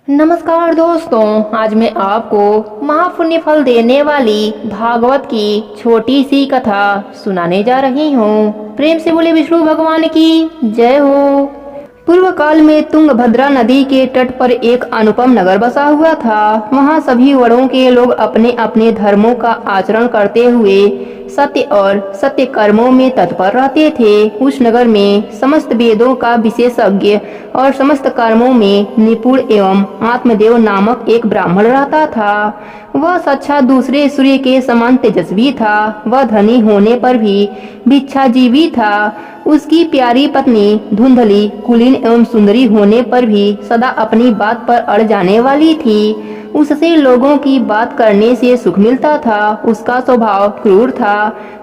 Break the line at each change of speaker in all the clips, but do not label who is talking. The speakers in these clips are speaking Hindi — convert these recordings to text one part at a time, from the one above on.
नमस्कार दोस्तों, आज मैं आपको महापुण्य फल देने वाली भागवत की छोटी सी कथा सुनाने जा रही हूँ। प्रेम से बोले विष्णु भगवान की जय हो। पूर्व काल में तुंगभद्रा नदी के तट पर एक अनुपम नगर बसा हुआ था। वहाँ सभी वर्णों के लोग अपने अपने धर्मों का आचरण करते हुए सत्य और सत्य कर्मों में तत्पर रहते थे। उस नगर में समस्त वेदों का विशेषज्ञ और समस्त कर्मों में निपुण एवं आत्मदेव नामक एक ब्राह्मण रहता था। वह साक्षात दूसरे सूर्य के समान तेजस्वी था। वह धनी होने पर भी भिक्षाजीवी था। उसकी प्यारी पत्नी धुंधली कुलीन एवं सुंदरी होने पर भी सदा अपनी बात पर अड़ जाने वाली थी। उससे लोगों की बात करने से सुख मिलता था। उसका स्वभाव क्रूर था।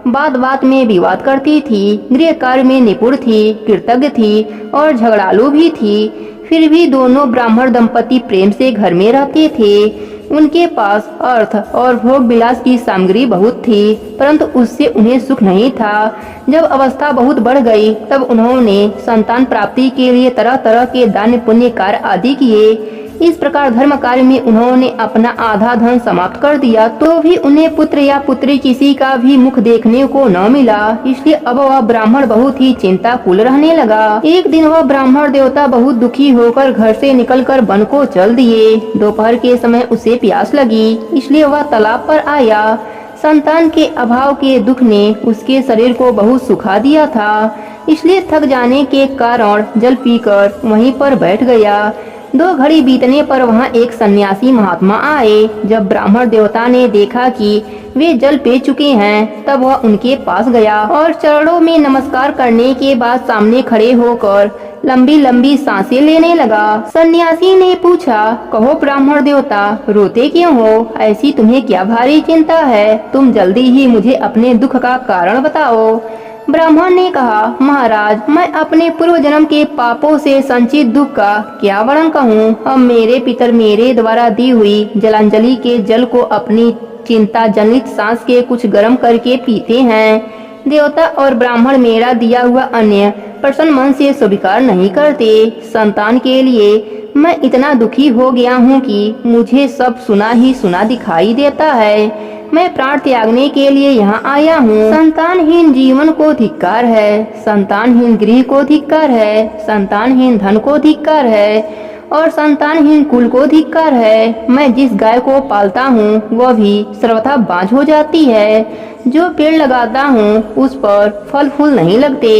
बात बात में विवाद करती थी। गृह कार्य में निपुण थी, कृतज्ञ थी और झगड़ालू भी थी। फिर भी दोनों ब्राह्मण दंपति प्रेम से घर में रहते थे। उनके पास अर्थ और भोग विलास की सामग्री बहुत थी, परंतु उससे उन्हें सुख नहीं था। जब अवस्था बहुत बढ़ गई तब उन्होंने संतान प्राप्ति के लिए तरह तरह के दान पुण्य कार्य आदि किए। इस प्रकार धर्म कार्य में उन्होंने अपना आधा धन समाप्त कर दिया, तो भी उन्हें पुत्र या पुत्री किसी का भी मुख देखने को न मिला। इसलिए अब वह ब्राह्मण बहुत ही चिंताकुल रहने लगा। एक दिन वह ब्राह्मण देवता बहुत दुखी होकर घर से निकलकर वन को चल दिए। दोपहर के समय उसे प्यास लगी, इसलिए वह तालाब पर आया। संतान के अभाव के दुख ने उसके शरीर को बहुत सुखा दिया था, इसलिए थक जाने के कारण जल पीकर वहीं पर बैठ गया। 2 घड़ी बीतने पर वहां एक सन्यासी महात्मा आए। जब ब्राह्मण देवता ने देखा कि वे जल पी चुके हैं, तब वह उनके पास गया और चरणों में नमस्कार करने के बाद सामने खड़े होकर लंबी लंबी सांसें लेने लगा। सन्यासी ने पूछा, कहो ब्राह्मण देवता, रोते क्यों हो? ऐसी तुम्हें क्या भारी चिंता है? तुम जल्दी ही मुझे अपने दुख का कारण बताओ। ब्राह्मण ने कहा, महाराज, मैं अपने पूर्व जन्म के पापों से संचित दुख का क्या वर्णन कहूँ। अब मेरे पितर मेरे द्वारा दी हुई जलांजलि के जल को अपनी चिंता जनित सांस के कुछ गर्म करके पीते हैं। देवता और ब्राह्मण मेरा दिया हुआ अन्न प्रसन्न मन से स्वीकार नहीं करते। संतान के लिए मैं इतना दुखी हो गया हूँ कि मुझे सब सुना ही सुना दिखाई देता है। मैं प्राण त्यागने के लिए यहाँ आया हूँ। संतानहीन जीवन को धिक्कार है, संतानहीन गृह को धिक्कार है, संतानहीन धन को धिक्कार है और संतानहीन कुल को धिक्कार है। मैं जिस गाय को पालता हूँ वह भी सर्वथा बाँझ हो जाती है। जो पेड़ लगाता हूँ उस पर फल फूल नहीं लगते।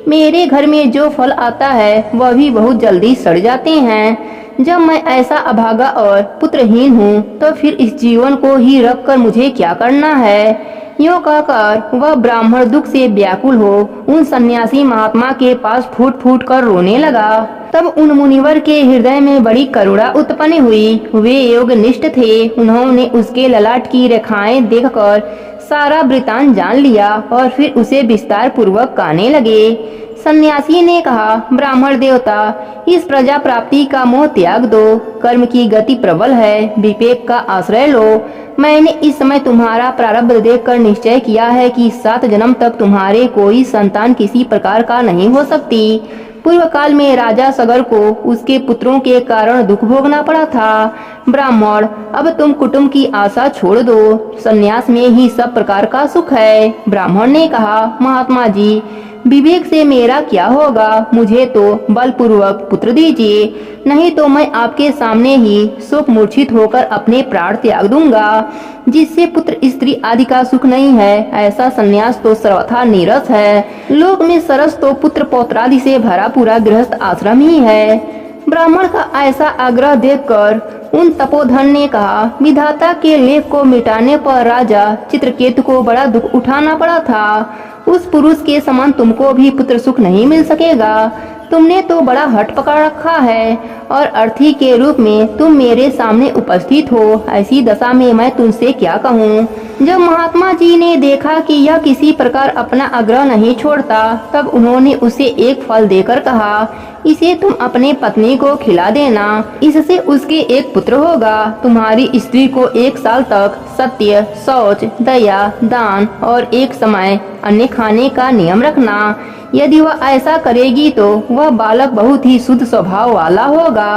मेरे घर में जो फल आता है वह भी बहुत जल्दी सड़ जाते हैं। जब मैं ऐसा अभागा और पुत्रहीन हूँ तो फिर इस जीवन को ही रख कर मुझे क्या करना है? यूँ कहकर वह ब्राह्मण दुख से व्याकुल हो उन सन्यासी महात्मा के पास फूट फूट कर रोने लगा। तब उन मुनिवर के हृदय में बड़ी करुणा उत्पन्न हुई। वे योग निष्ठ थे। उन्होंने उसके ललाट की रेखाएं देखकर सारा वृतांत जान लिया और फिर उसे विस्तार पूर्वक कहने लगे। सन्यासी ने कहा, ब्राह्मण देवता, इस प्रजा प्राप्ति का मोह त्याग दो। कर्म की गति प्रबल है, विवेक का आश्रय लो। मैंने इस समय तुम्हारा प्रारब्ध देखकर निश्चय किया है कि 7 जन्म तक तुम्हारे कोई संतान किसी प्रकार का नहीं हो सकती। पूर्व काल में राजा सगर को उसके पुत्रों के कारण दुख भोगना पड़ा था। ब्राह्मण, अब तुम कुटुंब की आशा छोड़ दो। संन्यास में ही सब प्रकार का सुख है। ब्राह्मण ने कहा, महात्मा जी, विवेक से मेरा क्या होगा? मुझे तो बलपूर्वक पुत्र दीजिए, नहीं तो मैं आपके सामने ही शोक मूर्छित होकर अपने प्राण त्याग दूंगा। जिससे पुत्र स्त्री आदि का सुख नहीं है, ऐसा संन्यास तो सर्वथा नीरस है। लोक में सरस तो पुत्र पौत्रादि से भरा पूरा गृहस्थ आश्रम ही है। ब्राह्मण का ऐसा आग्रह देखकर उन तपोधन ने कहा, विधाता के लेख को मिटाने पर राजा चित्रकेतु को बड़ा दुख उठाना पड़ा था। उस पुरुष के समान तुमको भी पुत्र सुख नहीं मिल सकेगा। तुमने तो बड़ा हठ पकड़ रखा है और अर्थी के रूप में तुम मेरे सामने उपस्थित हो। ऐसी दशा में मैं तुमसे क्या कहूँ? जब महात्मा जी ने देखा कि यह किसी प्रकार अपना आग्रह नहीं छोड़ता, तब उन्होंने उसे एक फल देकर कहा, इसे तुम अपने पत्नी को खिला देना, इससे उसके एक पुत्र होगा। तुम्हारी स्त्री को 1 साल तक सत्य, शौच, दया, दान और एक समय अन्न खाने का नियम रखना। यदि वह ऐसा करेगी तो वह बालक बहुत ही शुद्ध स्वभाव वाला होगा।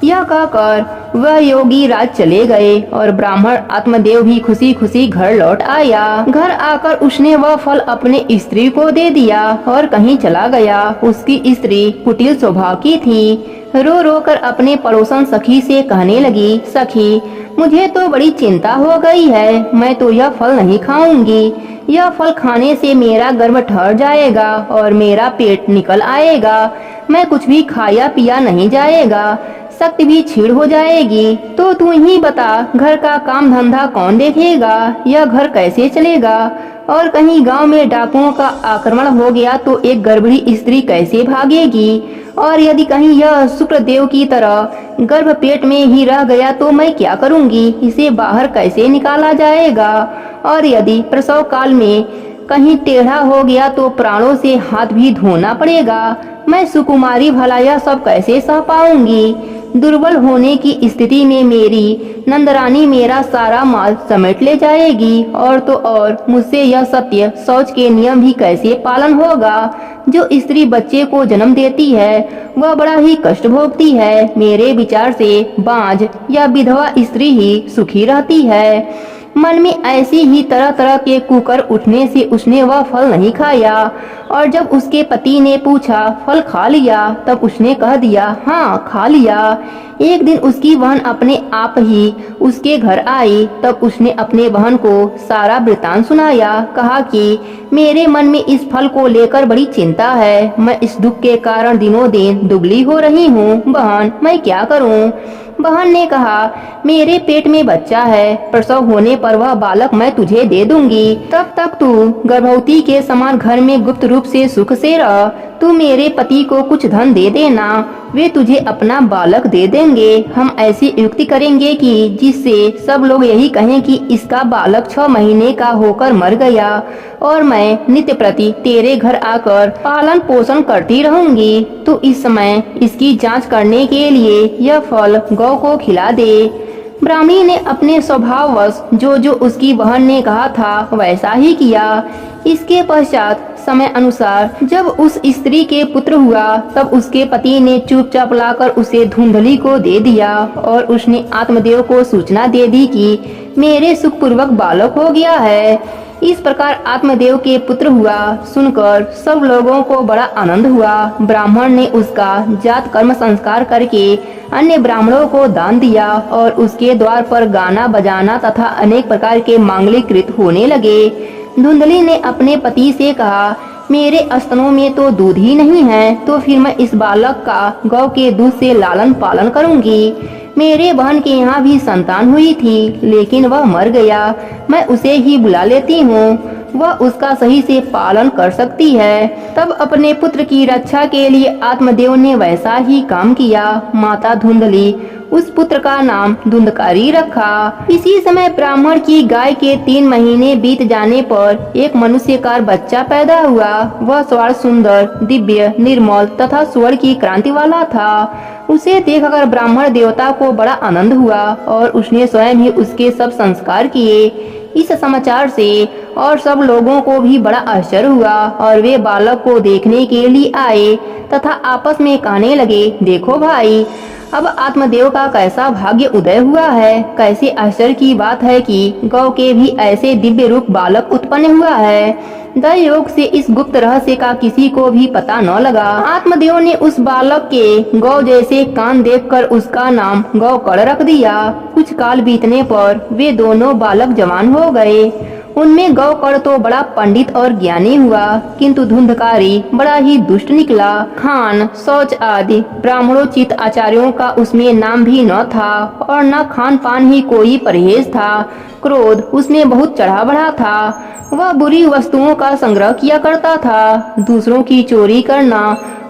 यह कहकर वह योगी राज चले गए और ब्राह्मण आत्मदेव भी खुशी खुशी घर लौट आया। घर आकर उसने वह फल अपने स्त्री को दे दिया और कहीं चला गया। उसकी स्त्री कुटिल स्वभाव की थी। रो रो कर अपने पड़ोसन सखी से कहने लगी, सखी मुझे तो बड़ी चिंता हो गई है, मैं तो यह फल नहीं खाऊंगी। यह फल खाने से मेरा गर्भ ठहर जाएगा और मेरा पेट निकल आएगा। मैं कुछ भी खाया पिया नहीं जाएगा, शक्ति भी छीड़ हो जाएगी। तो तू ही बता, घर का काम धंधा कौन देखेगा? यह घर कैसे चलेगा? और कहीं गांव में डाकुओं का आक्रमण हो गया तो एक गर्भिणी स्त्री कैसे भागेगी? और यदि कहीं यह शुक्रदेव की तरह गर्भ पेट में ही रह गया तो मैं क्या करूंगी? इसे बाहर कैसे निकाला जाएगा? और यदि प्रसव काल में कहीं टेढ़ा हो गया तो प्राणों से हाथ भी धोना पड़ेगा। मैं सुकुमारी भला यह सब कैसे सह पाऊंगी? दुर्बल होने की स्थिति में मेरी नंदरानी मेरा सारा माल समेट ले जाएगी। और तो और मुझसे यह सत्य शौच के नियम भी कैसे पालन होगा? जो स्त्री बच्चे को जन्म देती है वह बड़ा ही कष्ट भोगती है। मेरे विचार से बांझ या विधवा स्त्री ही सुखी रहती है। मन में ऐसी ही तरह तरह के कुकर उठने से उसने वह फल नहीं खाया। और जब उसके पति ने पूछा, फल खा लिया? तब उसने कह दिया, हाँ खा लिया। एक दिन उसकी बहन अपने आप ही उसके घर आई। तब उसने अपने बहन को सारा वृतांत सुनाया। कहा कि मेरे मन में इस फल को लेकर बड़ी चिंता है। मैं इस दुख के कारण दिनों दिन दुबली हो रही हूँ। बहन मैं क्या करूँ? बहन ने कहा, मेरे पेट में बच्चा है, प्रसव होने पर वह बालक मैं तुझे दे दूंगी। तब तक तू गर्भवती के समान घर में गुप्त रूप से सुख से रह। तू मेरे पति को कुछ धन दे देना, वे तुझे अपना बालक दे देंगे। हम ऐसी युक्ति करेंगे कि जिससे सब लोग यही कहें कि इसका बालक 6 महीने का होकर मर गया और मैं नित्य प्रति तेरे घर आकर पालन पोषण करती रहूंगी। तो इस समय इसकी जांच करने के लिए यह फल गौ को खिला दे। ब्राह्मणी ने अपने स्वभाववश जो जो उसकी बहन ने कहा था वैसा ही किया। इसके पश्चात समय अनुसार जब उस स्त्री के पुत्र हुआ तब उसके पति ने चुपचाप लाकर उसे धुंधली को दे दिया और उसने आत्मदेव को सूचना दे दी कि मेरे सुखपूर्वक बालक हो गया है। इस प्रकार आत्मदेव के पुत्र हुआ। सुनकर सब लोगों को बड़ा आनंद हुआ। ब्राह्मण ने उसका जात कर्म संस्कार करके अन्य ब्राह्मणों को दान दिया और उसके द्वार पर गाना बजाना तथा अनेक प्रकार के मांगलिक कृत होने लगे। धुंधली ने अपने पति से कहा, मेरे स्तनों में तो दूध ही नहीं है, तो फिर मैं इस बालक का गौ के दूध से लालन पालन करूंगी। मेरे बहन के यहाँ भी संतान हुई थी लेकिन वह मर गया। मैं उसे ही बुला लेती हूँ, वह उसका सही से पालन कर सकती है। तब अपने पुत्र की रक्षा के लिए आत्मदेव ने वैसा ही काम किया। माता धुंधली उस पुत्र का नाम धुंधकारी रखा। इसी समय ब्राह्मण की गाय के 3 महीने बीत जाने पर एक मनुष्यकार बच्चा पैदा हुआ। वह स्वर्ण सुंदर, दिव्य, निर्मल तथा स्वर्ण की क्रांति वाला था। उसे देखकर ब्राह्मण देवता को बड़ा आनंद हुआ और उसने स्वयं ही उसके सब संस्कार किए। इस समाचार से और सब लोगों को भी बड़ा आश्चर्य हुआ और वे बालक को देखने के लिए आए तथा आपस में कहने लगे, देखो भाई, अब आत्मदेव का कैसा भाग्य उदय हुआ है। कैसे आश्चर्य की बात है कि गौ के भी ऐसे दिव्य रूप बालक उत्पन्न हुआ है। दैवयोग से इस गुप्त रहस्य का किसी को भी पता न लगा। आत्मदेव ने उस बालक के गौ जैसे कान देखकर उसका नाम गौकर्ण रख दिया। कुछ काल बीतने पर वे दोनों बालक जवान हो गए। उनमें गौकर्ण तो बड़ा पंडित और ज्ञानी हुआ, किंतु धुंधकारी बड़ा ही दुष्ट निकला। खान, शौच आदि ब्राह्मणोचित आचार्यों का उसमें नाम भी न था और न खान पान ही कोई परहेज था। क्रोध उसमें बहुत चढ़ा बढ़ा था। वह बुरी वस्तुओं का संग्रह किया करता था। दूसरों की चोरी करना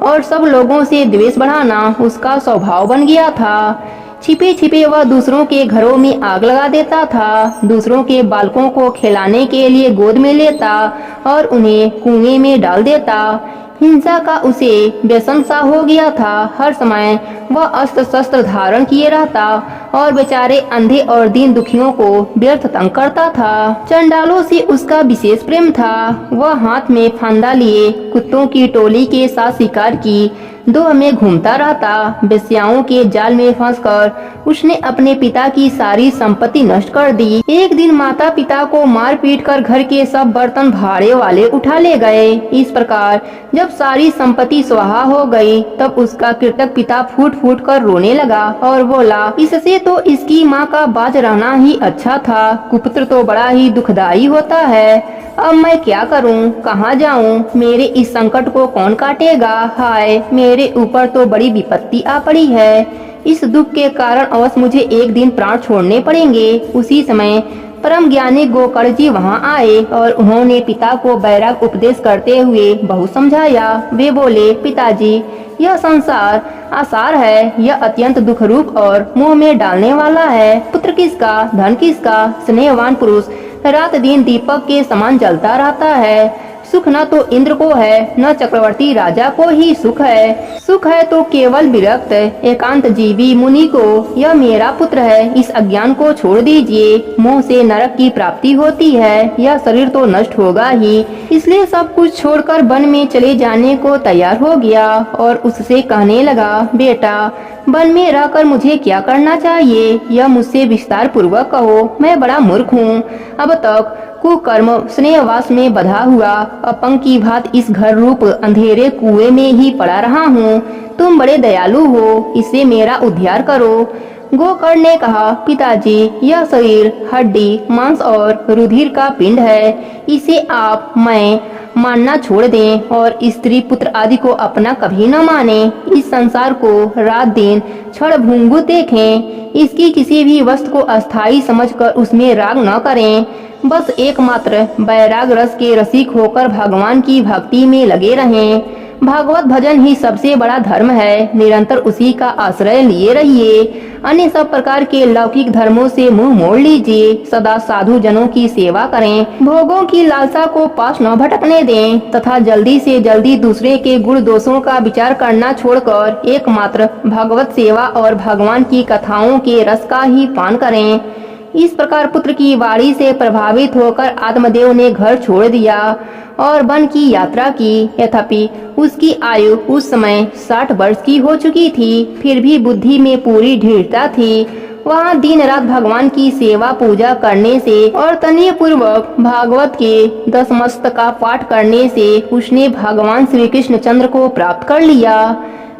और सब लोगों से द्वेष बढ़ाना उसका स्वभाव बन गया था। छिपे छिपे वह दूसरों के घरों में आग लगा देता था। दूसरों के बालकों को खिलाने के लिए गोद में लेता और उन्हें कुएं में डाल देता। हिंसा का उसे व्यसन सा हो गया था। हर समय वह अस्त्र शस्त्र धारण किए रहता और बेचारे अंधे और दीन दुखियों को व्यर्थ तंग करता था। चंडालों से उसका विशेष प्रेम था। वह हाथ में फंदा लिए कुत्तों की टोली के साथ शिकार की दोह में घूमता रहता। वेश्याओं के जाल में फंसकर उसने अपने पिता की सारी संपत्ति नष्ट कर दी। एक दिन माता पिता को मार पीट कर घर के सब बर्तन भाड़े वाले उठा ले गए। इस प्रकार जब सारी संपत्ति स्वाहा हो गई तब उसका कृतज्ञ पिता फूट फूट कर रोने लगा और बोला, इससे तो इसकी माँ का बाज रहना ही अच्छा था। कुपुत्र तो बड़ा ही दुखदाई होता है। अब मैं क्या करूं, कहां जाऊं? मेरे इस संकट को कौन काटेगा? हाय, मेरे ऊपर तो बड़ी विपत्ति आ पड़ी है। इस दुख के कारण अवश्य मुझे एक दिन प्राण छोड़ने पड़ेंगे। उसी समय परम ज्ञानी गोकर्ण जी वहां आए और उन्होंने पिता को वैराग उपदेश करते हुए बहुत समझाया। वे बोले, पिताजी, यह संसार आसार है, यह अत्यंत दुख रूप और मुंह में डालने वाला है। पुत्र किसका, धन किसका? स्नेहवान पुरुष रात दिन दीपक के समान जलता रहता है। सुख न तो इंद्र को है, न चक्रवर्ती राजा को ही सुख है। सुख है तो केवल विरक्त एकांत जीवी मुनि को। यह मेरा पुत्र है, इस अज्ञान को छोड़ दीजिए। मोह से नरक की प्राप्ति होती है। यह शरीर तो नष्ट होगा ही, इसलिए सब कुछ छोड़कर वन में चले जाने को तैयार हो गया और उससे कहने लगा, बेटा, वन में रहकर मुझे क्या करना चाहिए, यह मुझसे विस्तार पूर्वक कहो। मैं बड़ा मूर्ख हूँ। अब तक कुकर्म स्नेहवास में बधा हुआ अपंग की भांति इस घर रूप अंधेरे कुएं में ही पड़ा रहा हूँ। तुम बड़े दयालु हो, इससे मेरा उद्धार करो। गोकर्ण ने कहा, पिताजी, यह शरीर हड्डी, मांस और रुधिर का पिंड है। इसे आप, मैं मानना छोड़ दें और स्त्री पुत्र आदि को अपना कभी न माने। इस संसार को रात दिन क्षण भंगुर देखें। इसकी किसी भी वस्तु को अस्थायी समझकर उसमें राग न करें। बस एकमात्र वैराग रस के रसिक होकर भगवान की भक्ति में लगे रहें। भागवत भजन ही सबसे बड़ा धर्म है। निरंतर उसी का आश्रय लिए रहिए। अन्य सब प्रकार के लौकिक धर्मों से मुंह मोड़ लीजिए। सदा साधु जनों की सेवा करें। भोगों की लालसा को पास न भटकने दें तथा जल्दी से जल्दी दूसरे के गुण दोषों का विचार करना छोड़कर एकमात्र भगवत सेवा और भगवान की कथाओं के रस का ही पान करें। इस प्रकार पुत्र की वाणी से प्रभावित होकर आत्मदेव ने घर छोड़ दिया और वन की यात्रा की। यद्यपि उसकी आयु उस समय 60 वर्ष की हो चुकी थी, फिर भी बुद्धि में पूरी दृढ़ता थी। वहाँ दिन रात भगवान की सेवा पूजा करने से और तनिय पूर्वक भागवत के 10 मस्तक का पाठ करने से उसने भगवान श्री कृष्ण चंद्र को प्राप्त कर लिया।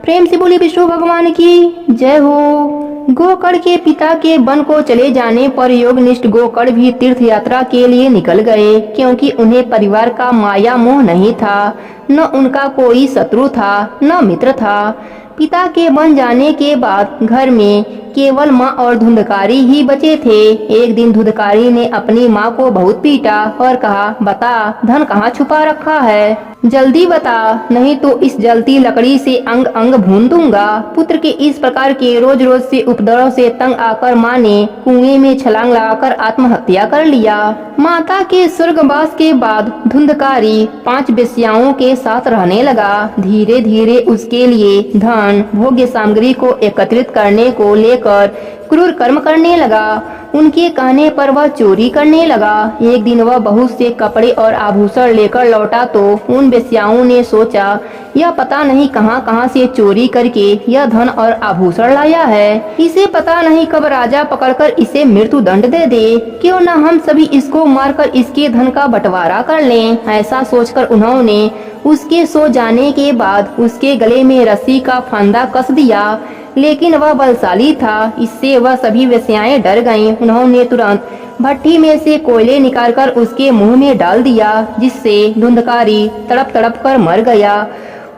प्रेम से बोली विष्णु भगवान की जय हो। गोकर्ण के पिता के वन को चले जाने पर योगनिष्ठ गोकर्ण भी तीर्थ यात्रा के लिए निकल गए, क्योंकि उन्हें परिवार का माया मोह नहीं था, न उनका कोई शत्रु था, न मित्र था। पिता के वन जाने के बाद घर में केवल माँ और धुंधकारी ही बचे थे। एक दिन धुंधकारी ने अपनी माँ को बहुत पीटा और कहा, बता, धन कहाँ छुपा रखा है, जल्दी बता, नहीं तो इस जलती लकड़ी से अंग अंग भून दूंगा। पुत्र के इस प्रकार के रोज रोज से उपद्रव से तंग आकर माँ ने कुएं में छलांग लगाकर आत्महत्या कर लिया। माता के स्वर्गवास के बाद धुंधकारी 5 वेश्याओं के साथ रहने लगा। धीरे धीरे उसके लिए धन भोग्य सामग्री को एकत्रित करने को लेकर क्रूर कर्म करने लगा। उनके कहने पर वह चोरी करने लगा। एक दिन वह बहुत से कपड़े और आभूषण लेकर लौटा तो उन वेश्याओं ने सोचा, यह पता नहीं कहां कहां से चोरी करके यह धन और आभूषण लाया है। इसे पता नहीं कब राजा पकड़कर इसे मृत्यु दंड दे दे। क्यों न हम सभी इसको मारकर इसके धन का बंटवारा कर लें। ऐसा सोचकर उन्होंने उसके सो जाने के बाद उसके गले में रस्सी का फंदा कस दिया, लेकिन वह बलशाली था। इससे वह सभी वेश्याएं डर गईं। उन्होंने तुरंत भट्टी में से कोयले निकालकर उसके मुंह में डाल दिया, जिससे धुंधकारी तड़प तड़प कर मर गया।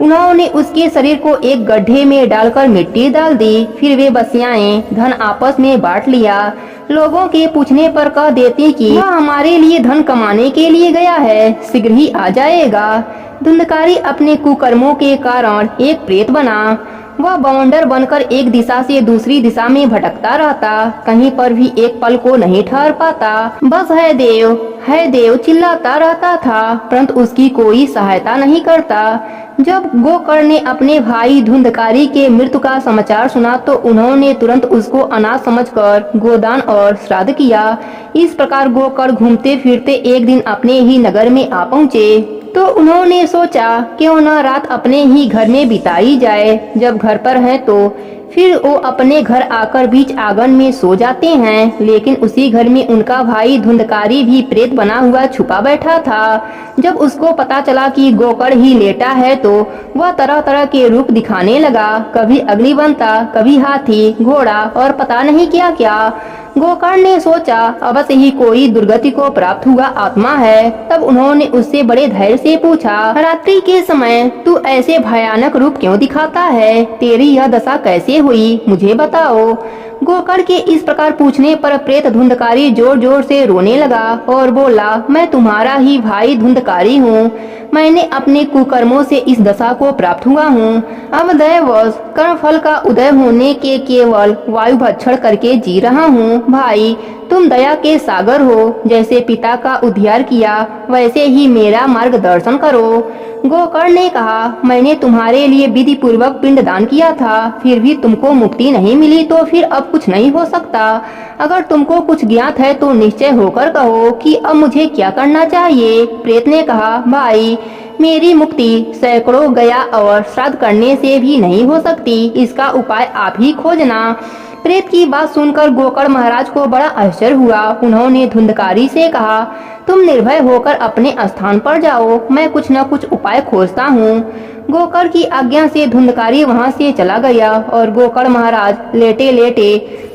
उन्होंने उसके शरीर को एक गड्ढे में डालकर मिट्टी डाल दी। फिर वे वेश्याएं धन आपस में बांट लिया। लोगों के पूछने पर कह देती कि वह हमारे लिए धन कमाने के लिए गया है, शीघ्र ही आ जाएगा। धुंधकारी अपने कुकर्मों के कारण एक प्रेत बना। वह बवंडर बनकर एक दिशा से दूसरी दिशा में भटकता रहता, कहीं पर भी एक पल को नहीं ठहर पाता। बस है देव चिल्लाता रहता था, परंतु उसकी कोई सहायता नहीं करता। जब गोकर्ण ने अपने भाई धुंधकारी के मृत्यु का समाचार सुना तो उन्होंने तुरंत उसको अनाथ समझकर गोदान और श्राद्ध किया। इस प्रकार गोकर्ण घूमते फिरते एक दिन अपने ही नगर में आ पहुँचे। तो उन्होंने सोचा क्यों न रात अपने ही घर में बिताई जाए। जब घर पर हैं तो फिर वो अपने घर आकर बीच आंगन में सो जाते हैं, लेकिन उसी घर में उनका भाई धुंधकारी भी प्रेत बना हुआ छुपा बैठा था। जब उसको पता चला कि गोकर्ण ही लेटा है तो वह तरह तरह के रूप दिखाने लगा, कभी अग्नि बनता, कभी हाथी, घोड़ा और पता नहीं क्या क्या। गोकर्ण ने सोचा अवश्य ही कोई दुर्गति को प्राप्त हुआ आत्मा है। तब उन्होंने उससे बड़े धैर्य से पूछा, रात्रि के समय तू ऐसे भयानक रूप क्यों दिखाता है? तेरी यह दशा कैसे हुई, मुझे बताओ। गोकर्ण के इस प्रकार पूछने पर प्रेत धुंधकारी जोर जोर से रोने लगा और बोला, मैं तुम्हारा ही भाई धुंधकारी हूँ। मैंने अपने कुकर्मों से इस दशा को प्राप्त हुआ हूँ। अब दैववश कर्मफल का उदय होने के केवल वायु भक्षण करके जी रहा हूँ। भाई तुम दया के सागर हो, जैसे पिता का उद्धार किया वैसे ही मेरा मार्गदर्शन करो। गोकर्ण ने कहा, मैंने तुम्हारे लिए विधि पूर्वक पिंडदान किया था, फिर भी तुमको मुक्ति नहीं मिली तो फिर अब कुछ नहीं हो सकता। अगर तुमको कुछ ज्ञात है तो निश्चय होकर कहो कि अब मुझे क्या करना चाहिए। प्रेत ने कहा, भाई मेरी मुक्ति सैकड़ों गया और श्राद्ध करने से भी नहीं हो सकती, इसका उपाय आप ही खोजना। प्रेत की बात सुनकर गोकर्ण महाराज को बड़ा आश्चर्य हुआ। उन्होंने धुंधकारी से कहा, तुम निर्भय होकर अपने स्थान पर जाओ, मैं कुछ न कुछ उपाय खोजता हूँ। गोकर्ण की आज्ञा से धुंधकारी वहाँ से चला गया और गोकर्ण महाराज लेटे लेटे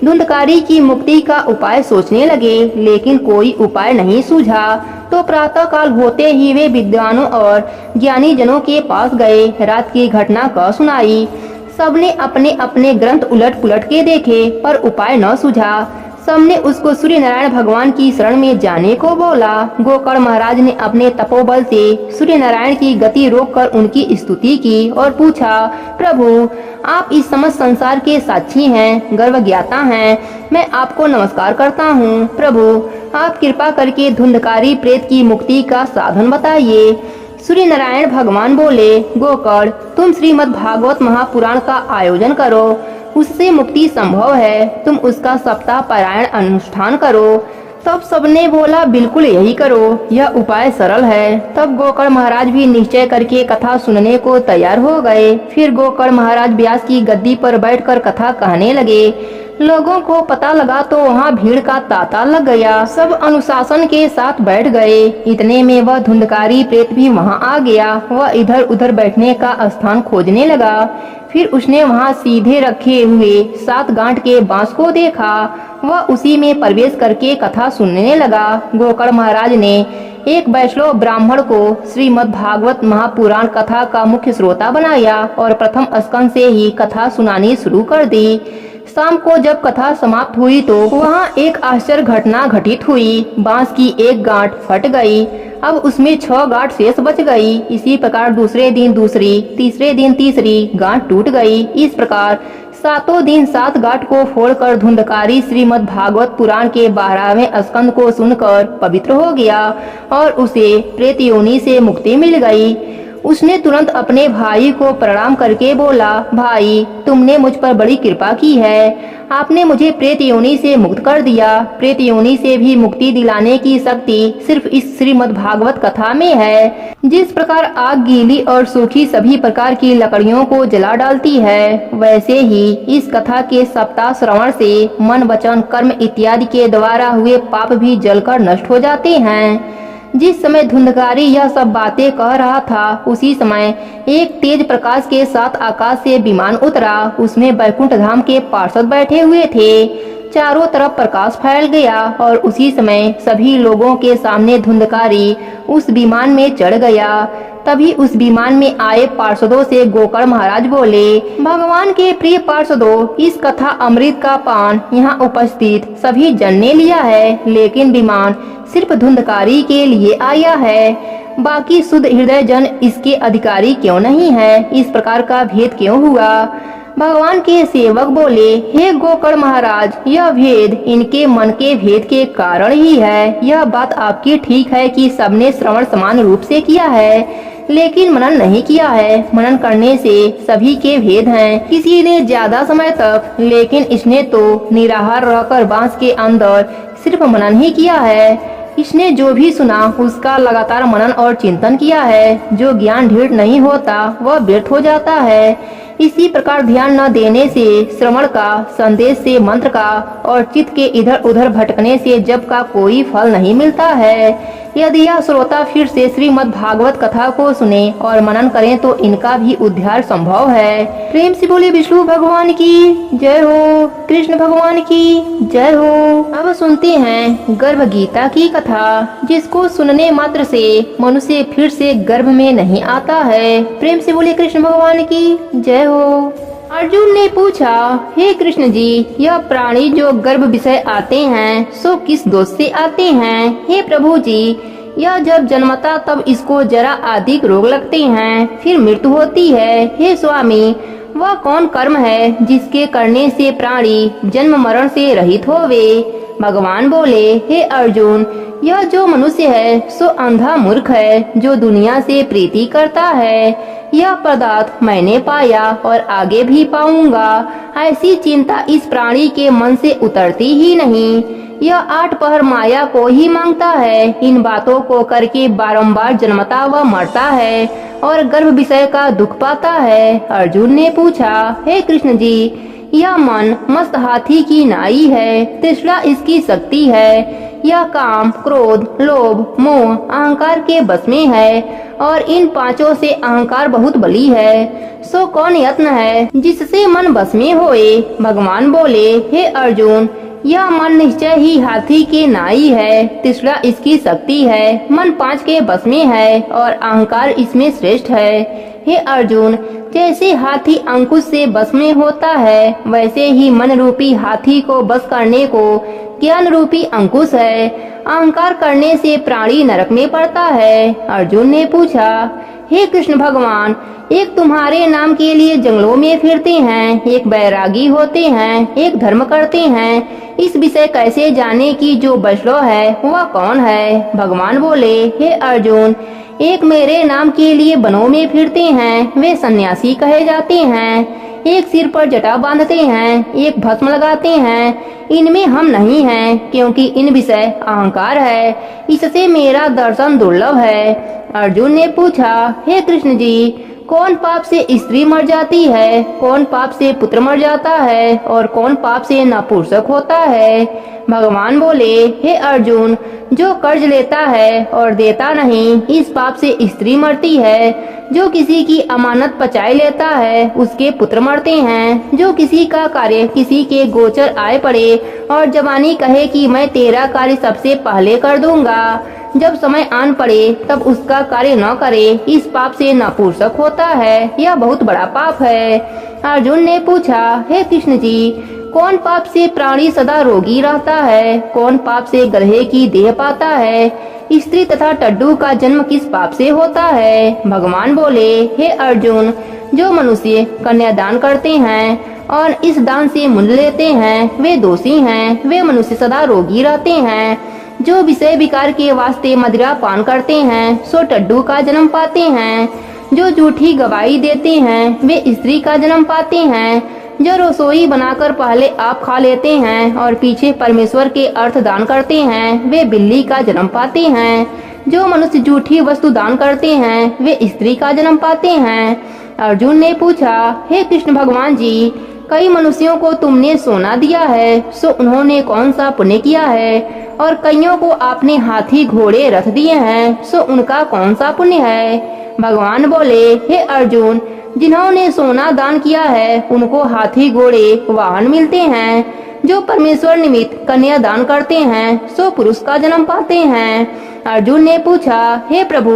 धुंधकारी की मुक्ति का उपाय सोचने लगे, लेकिन कोई उपाय नहीं सूझा। तो प्रातः काल होते ही वे विद्वानों और ज्ञानी जनों के पास गए, रात की घटना कह सुनाई। सबने अपने अपने ग्रंथ उलट पुलट के देखे पर उपाय न सूझा। सबने उसको सूर्य नारायण भगवान की शरण में जाने को बोला। गोकर्ण महाराज ने अपने तपोबल से सूर्य नारायण की गति रोककर उनकी स्तुति की और पूछा, प्रभु आप इस समस्त संसार के साक्षी हैं, गर्व ज्ञाता हैं, मैं आपको नमस्कार करता हूँ। प्रभु आप कृपा करके धुंधकारी प्रेत की मुक्ति का साधन बताइए। सूर्य नारायण भगवान बोले, गोकर्ण तुम श्रीमद् भागवत महापुराण का आयोजन करो, उससे मुक्ति संभव है, तुम उसका सप्ताह पारायण अनुष्ठान करो। तब सबने बोला, बिल्कुल यही करो, यह उपाय सरल है। तब गोकर्ण महाराज भी निश्चय करके कथा सुनने को तैयार हो गए। फिर गोकर्ण महाराज व्यास की गद्दी पर बैठकर कथा कहने लगे। लोगों को पता लगा तो वहाँ भीड़ का तांता लग गया। सब अनुशासन के साथ बैठ गए। इतने में वह धुंधकारी प्रेत भी वहाँ आ गया। वह इधर उधर बैठने का स्थान खोजने लगा। फिर उसने वहाँ सीधे रखे हुए 7 गांठ के बांस को देखा। वह उसी में प्रवेश करके कथा सुनने लगा। गोकर्ण महाराज ने एक वैष्णव ब्राह्मण को श्रीमद् भागवत महापुराण कथा का मुख्य श्रोता बनाया और प्रथम स्कंद से ही कथा सुनानी शुरू कर दी। शाम को जब कथा समाप्त हुई तो वहाँ एक आश्चर्य घटना घटित हुई। बांस की एक गांठ फट गई, अब उसमें 6 गांठ शेष बच गई। इसी प्रकार दूसरे दिन दूसरी, तीसरे दिन तीसरी गांठ टूट गई। इस प्रकार 7 दिन 7 गांठ को फोड़कर धुंधकारी श्रीमद् भागवत पुराण के 12वें स्कंद को सुनकर पवित्र हो गया और उसे प्रेत योनि से मुक्ति मिल गई। उसने तुरंत अपने भाई को प्रणाम करके बोला, भाई तुमने मुझ पर बड़ी कृपा की है, आपने मुझे प्रेत योनि से मुक्त कर दिया। प्रेत योनि से भी मुक्ति दिलाने की शक्ति सिर्फ इस श्रीमद् भागवत कथा में है। जिस प्रकार आग गीली और सूखी सभी प्रकार की लकड़ियों को जला डालती है, वैसे ही इस कथा के सप्ताह श्रवण से मन वचन कर्म इत्यादि के द्वारा हुए पाप भी जलकर नष्ट हो जाते हैं। जिस समय धुंधकारी यह सब बातें कह रहा था, उसी समय एक तेज प्रकाश के साथ आकाश से विमान उतरा। उसमें वैकुंठ धाम के पार्षद बैठे हुए थे। चारों तरफ प्रकाश फैल गया और उसी समय सभी लोगों के सामने धुंधकारी उस विमान में चढ़ गया। तभी उस विमान में आए पार्षदों से गोकर्ण महाराज बोले, भगवान के प्रिय पार्षदों, इस कथा अमृत का पान यहाँ उपस्थित सभी जन ने लिया है, लेकिन विमान सिर्फ धुंधकारी के लिए आया है। बाकी शुद्ध हृदय जन इसके अधिकारी क्यों नहीं है? इस प्रकार का भेद क्यों हुआ? भगवान के सेवक बोले, हे गोकर्ण महाराज, यह भेद इनके मन के भेद के कारण ही है। यह बात आपकी ठीक है कि सबने श्रवण समान रूप से किया है, लेकिन मनन नहीं किया है। मनन करने से सभी के भेद हैं। किसी ने ज्यादा समय तक, लेकिन इसने तो निराहार रहकर बांस के अंदर सिर्फ मनन ही किया है। इसने जो भी सुना उसका लगातार मनन और चिंतन किया है। जो ज्ञान दृढ़ नहीं होता वह व्यर्थ हो जाता है। इसी प्रकार ध्यान न देने से, श्रवण का, संदेश से, मंत्र का और चित्त के इधर उधर भटकने से जप का कोई फल नहीं मिलता है। यदि यह श्रोता फिर से श्रीमद् भागवत कथा को सुने और मनन करें तो इनका भी उद्धार संभव है। प्रेम से बोले विष्णु भगवान की जय हो, कृष्ण भगवान की जय हो। अब सुनते हैं गर्भ गीता की कथा, जिसको सुनने मात्र से मनुष्य फिर से गर्भ में नहीं आता है। प्रेम से बोले कृष्ण भगवान की जय हो। अर्जुन ने पूछा, हे कृष्ण जी, यह प्राणी जो गर्भ विषय आते हैं सो किस दोष से आते हैं? हे प्रभु जी, यह जब जन्मता तब इसको जरा अधिक रोग लगते हैं, फिर मृत्यु होती है। हे स्वामी, वह कौन कर्म है जिसके करने से प्राणी जन्म मरण से रहित होवे? भगवान बोले, हे अर्जुन, यह जो मनुष्य है सो अंधा मूर्ख है, जो दुनिया से प्रीति करता है। यह पदार्थ मैंने पाया और आगे भी पाऊंगा, ऐसी चिंता इस प्राणी के मन से उतरती ही नहीं। यह 8 पहर माया को ही मांगता है। इन बातों को करके बारंबार जन्मता व मरता है और गर्भ विषय का दुख पाता है। अर्जुन ने पूछा, हे कृष्ण जी, यह मन मस्त हाथी की नाई है, तृष्णा इसकी शक्ति है। यह काम, क्रोध, लोभ, मोह, अहंकार के बस में है और इन पांचों से अहंकार बहुत बली है। सो कौन यत्न है जिससे मन बस में होए? भगवान बोले, हे अर्जुन, यह मन निश्चय ही हाथी के नाई है, तृष्णा इसकी शक्ति है। मन 5 के बस में है और अहंकार इसमें श्रेष्ठ है। हे अर्जुन, जैसे हाथी अंकुश से बस में होता है, वैसे ही मन रूपी हाथी को बस करने को ज्ञान रूपी अंकुश है। अहंकार करने से प्राणी नरक में पड़ता है। अर्जुन ने पूछा, हे कृष्ण भगवान, एक तुम्हारे नाम के लिए जंगलों में फिरते हैं, एक बैरागी होते हैं, एक धर्म करते हैं। इस विषय कैसे जाने की जो वैष्णव है वह कौन है? भगवान बोले, हे अर्जुन, एक मेरे नाम के लिए वनों में फिरते हैं, वे सन्यासी कहे जाते हैं। एक सिर पर जटा बांधते हैं, एक भस्म लगाते हैं। इनमें हम नहीं हैं, क्योंकि इन विषय अहंकार है, इससे मेरा दर्शन दुर्लभ है। अर्जुन ने पूछा, हे कृष्ण जी, कौन पाप से स्त्री मर जाती है, कौन पाप से पुत्र मर जाता है और कौन पाप से नपुंसक होता है? भगवान बोले, हे अर्जुन, जो कर्ज लेता है और देता नहीं, इस पाप से स्त्री मरती है। जो किसी की अमानत पचाई लेता है उसके पुत्र मरते हैं। जो किसी का कार्य किसी के गोचर आए पड़े और जवानी कहे कि मैं तेरा कार्य सबसे पहले कर दूंगा, जब समय आन पड़े तब उसका कार्य न करे, इस पाप से नपुंसक होता है। यह बहुत बड़ा पाप है। अर्जुन ने पूछा, हे कृष्ण जी, कौन पाप से प्राणी सदा रोगी रहता है, कौन पाप से गधे की देह पाता है? स्त्री तथा टड्डू का जन्म किस पाप से होता है? भगवान बोले, हे अर्जुन, जो मनुष्य कन्यादान करते हैं और इस दान से मुंड लेते हैं वे दोषी हैं, वे मनुष्य सदा रोगी रहते हैं। जो विषय विकार के वास्ते मदिरा पान करते हैं सो टड्डू का जन्म पाते हैं। जो झूठी गवाही देते हैं वे स्त्री का जन्म पाते हैं। जो रसोई बनाकर पहले आप खा लेते हैं और पीछे परमेश्वर के अर्थ दान करते हैं वे बिल्ली का जन्म पाते हैं। जो मनुष्य झूठी वस्तु दान करते हैं वे स्त्री का जन्म पाते हैं। अर्जुन ने पूछा, हे कृष्ण भगवान जी, कई मनुष्यों को तुमने सोना दिया है, सो उन्होंने कौन सा पुण्य किया है? और कईयों को आपने हाथी घोड़े रथ दिए हैं, सो उनका कौन सा पुण्य है? भगवान बोले, हे अर्जुन, जिन्होंने सोना दान किया है उनको हाथी घोड़े वाहन मिलते हैं। जो परमेश्वर निमित्त कन्या दान करते हैं सो पुरुष का जन्म पाते हैं। अर्जुन ने पूछा, हे प्रभु,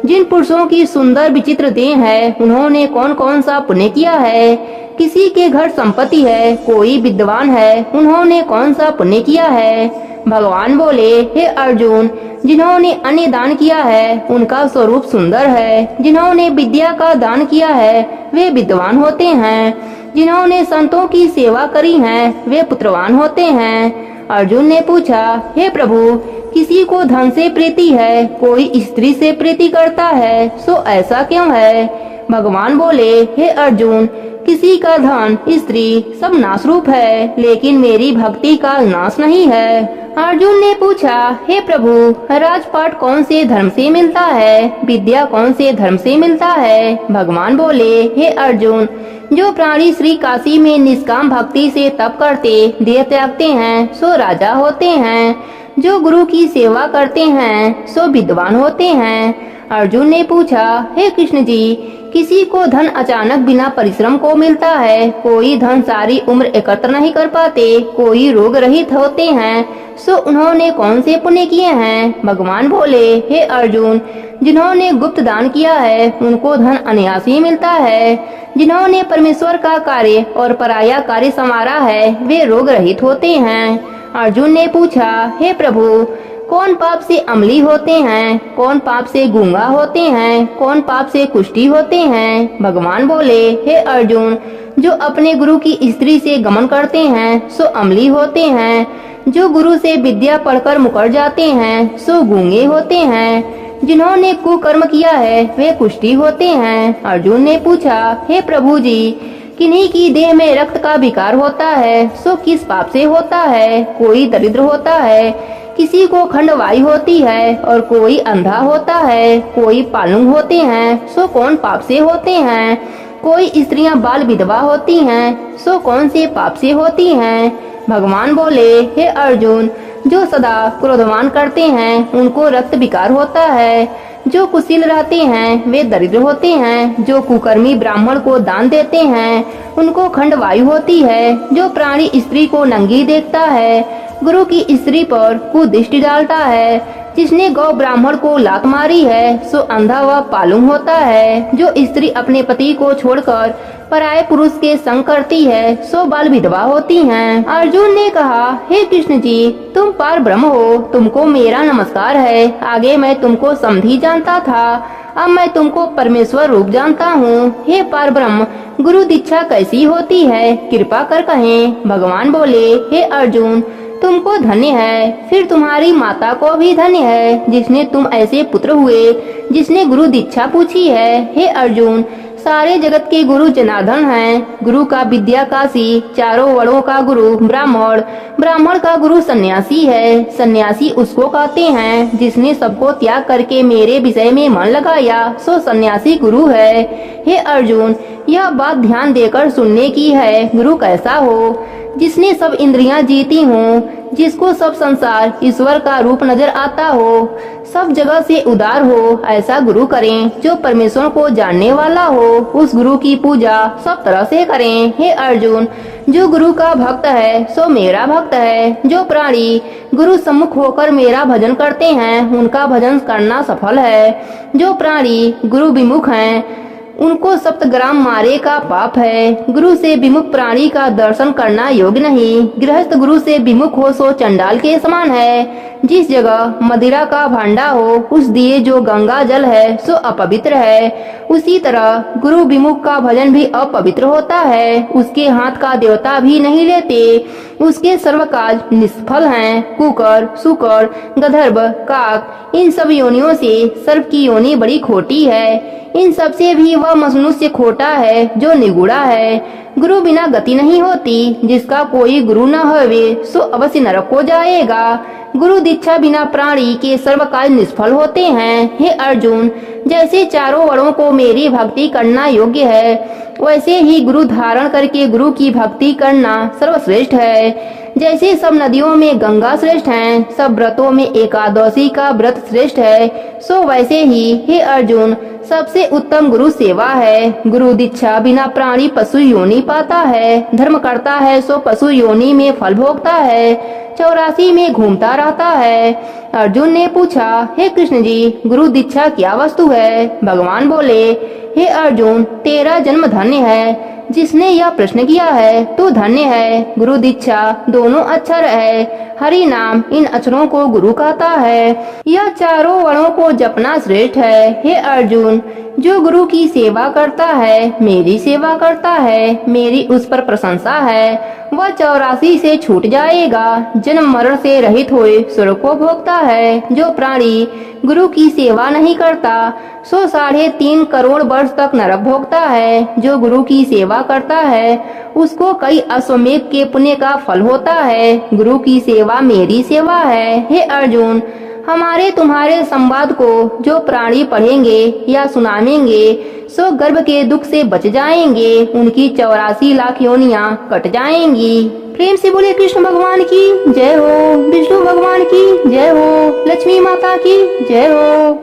जिन पुरुषों की सुंदर विचित्र देह है उन्होंने कौन कौन सा पुण्य किया है? किसी के घर संपत्ति है, कोई विद्वान है, उन्होंने कौन सा पुण्य किया है? भगवान बोले, हे अर्जुन, जिन्होंने अन्न दान किया है उनका स्वरूप सुंदर है। जिन्होंने विद्या का दान किया है वे विद्वान होते हैं। जिन्होंने संतों की सेवा करी है वे पुत्रवान होते हैं। अर्जुन ने पूछा, हे प्रभु, किसी को धन से प्रीति है, कोई स्त्री से प्रीति करता है, सो ऐसा क्यों है? भगवान बोले, हे अर्जुन, किसी किसी का धन, स्त्री सब नाशरूप है, लेकिन मेरी भक्ति का नाश नहीं है। अर्जुन ने पूछा, हे प्रभु, राजपाट कौन से धर्म से मिलता है, विद्या कौन से धर्म से मिलता है? भगवान बोले, हे अर्जुन, जो प्राणी श्री काशी में निष्काम भक्ति से तप करते, देह त्यागते हैं, सो राजा होते हैं। जो गुरु की सेवा करते हैं, सो विद्वान होते हैं। अर्जुन ने पूछा, हे कृष्ण जी, किसी को धन अचानक बिना परिश्रम को मिलता है, कोई धन सारी उम्र एकत्र नहीं कर पाते, कोई रोग रहित होते हैं, सो उन्होंने कौन से पुण्य किए हैं? भगवान बोले, हे अर्जुन, जिन्होंने गुप्त दान किया है, उनको धन अनायास ही मिलता है। जिन्होंने परमेश्वर का कार्य और पराया कार्य संवारा है, वे रोग रहित होते हैं। अर्जुन ने पूछा, हे प्रभु, कौन पाप से अमली होते हैं, कौन पाप से गूंगा होते हैं, कौन पाप से कुष्ठी होते हैं? भगवान बोले, हे अर्जुन, जो अपने गुरु की स्त्री से गमन करते हैं, सो अमली होते हैं। जो गुरु से विद्या पढ़कर मुकर जाते हैं, सो गूंगे होते हैं। जिन्होंने कुकर्म किया है, वे कुष्ठी होते हैं। अर्जुन ने पूछा, हे प्रभु जी, किन्हीं की देह में रक्त का विकार होता है, सो किस पाप से होता है? कोई दरिद्र होता है, किसी को खंडवाई होती है, और कोई अंधा होता है, कोई पालुंग होते हैं, सो कौन पाप से होते हैं? कोई स्त्रियां बाल विधवा होती हैं, सो कौन से पाप से होती हैं? भगवान बोले, हे अर्जुन, जो सदा क्रोधवान करते हैं, उनको रक्त विकार होता है। जो कुशील रहते हैं, वे दरिद्र होते हैं। जो कुकर्मी ब्राह्मण को दान देते हैं, उनको खंडवायु होती है। जो प्राणी स्त्री को नंगी देखता है, गुरु की स्त्री पर कुदृष्टि डालता है। जिसने गौ ब्राह्मण को लात मारी है, सो अंधा व पालुंग होता है। जो स्त्री अपने पति को छोड़कर पराये पुरुष के संग करती है, सो बाल विधवा होती हैं। अर्जुन ने कहा, हे कृष्ण जी, तुम पार ब्रह्म हो, तुमको मेरा नमस्कार है। आगे मैं तुमको समधी जानता था, अब मैं तुमको परमेश्वर रूप जानता हूँ। हे पार ब्रह्म, गुरु दीक्षा कैसी होती है, कृपा कर कहें। भगवान बोले, हे अर्जुन, तुमको धन्य है, फिर तुम्हारी माता को भी धन्य है, जिसने तुम ऐसे पुत्र हुए, जिसने गुरु दीक्षा पूछी है। हे अर्जुन, सारे जगत के गुरु जनार्दन हैं। गुरु का विद्या काशी, चारों वर्णों का गुरु ब्राह्मण, ब्राह्मण का गुरु सन्यासी है। सन्यासी उसको कहते हैं जिसने सबको त्याग करके मेरे विषय में मन लगाया, सो सन्यासी गुरु है। हे अर्जुन, यह बात ध्यान देकर सुनने की है। गुरु कैसा हो? जिसने सब इंद्रियां जीती हों, जिसको सब संसार ईश्वर का रूप नजर आता हो, सब जगह से उदार हो, ऐसा गुरु करें। जो परमेश्वर को जानने वाला हो, उस गुरु की पूजा सब तरह से करें। हे अर्जुन, जो गुरु का भक्त है, सो मेरा भक्त है। जो प्राणी गुरु सम्मुख होकर मेरा भजन करते हैं, उनका भजन करना सफल है। जो प्राणी गुरु विमुख हैं, उनको सप्तग्राम मारे का पाप है। गुरु से विमुख प्राणी का दर्शन करना योग्य नहीं। गृहस्थ गुरु से विमुख हो, सो चंडाल के समान है। जिस जगह मदिरा का भांडा हो, उस दिए जो गंगा जल है, सो अपवित्र है। उसी तरह गुरु विमुख का भजन भी अपवित्र होता है। उसके हाथ का देवता भी नहीं लेते, उसके सर्व काज निष्फल हैं। कुकर, सुकर, गंधर्व, काक, इन सब योनियों से सर्प की योनि बड़ी खोटी है। इन सब से भी वह मनुष्य खोटा है जो निगूढ़ा है। गुरु बिना गति नहीं होती। जिसका कोई गुरु न होवे, सो अवश्य नरक को जाएगा। गुरु दीक्षा बिना प्राणी के सर्व कार्य निष्फल होते हैं। हे अर्जुन, जैसे चारों वर्णों को मेरी भक्ति करना योग्य है, वैसे ही गुरु धारण करके गुरु की भक्ति करना सर्वश्रेष्ठ है। जैसे सब नदियों में गंगा श्रेष्ठ है, सब व्रतों में एकादशी का व्रत श्रेष्ठ है, सो वैसे ही हे अर्जुन, सबसे उत्तम गुरु सेवा है। गुरु दीक्षा बिना प्राणी पशु योनि पाता है। धर्म करता है, सो पशु योनि में फल भोगता है, 84 में घूमता रहता है। अर्जुन ने पूछा, हे कृष्ण जी, गुरु दीक्षा क्या वस्तु है? भगवान बोले, हे अर्जुन, तेरा जन्म धन्य है। जिसने यह प्रश्न किया है, तू धन्य है। गुरु दीक्षा दोनों अक्षर है। हरि नाम इन अक्षरों को गुरु कहता है। यह चारों वर्णों को जपना श्रेष्ठ है। हे अर्जुन, अर्जुन, जो गुरु की सेवा करता है, मेरी सेवा करता है, मेरी उस पर प्रशंसा है, वह 84 से छूट जाएगा, जन्म मरण से रहित हुए स्वर्ग को भोगता है। जो प्राणी गुरु की सेवा नहीं करता, सो 3.5 करोड़ वर्ष तक नरक भोगता है। जो गुरु की सेवा करता है, उसको कई अश्वमेघ के पुण्य का फल होता है। गुरु की सेवा मेरी सेवा है। हे अर्जुन, हमारे तुम्हारे संवाद को जो प्राणी पढ़ेंगे या सुनावेंगे, सो गर्भ के दुख से बच जाएंगे, उनकी 84 लाख योनियां कट जाएंगी। प्रेम से बोले कृष्ण भगवान की जय हो, विष्णु भगवान की जय हो, लक्ष्मी माता की जय हो।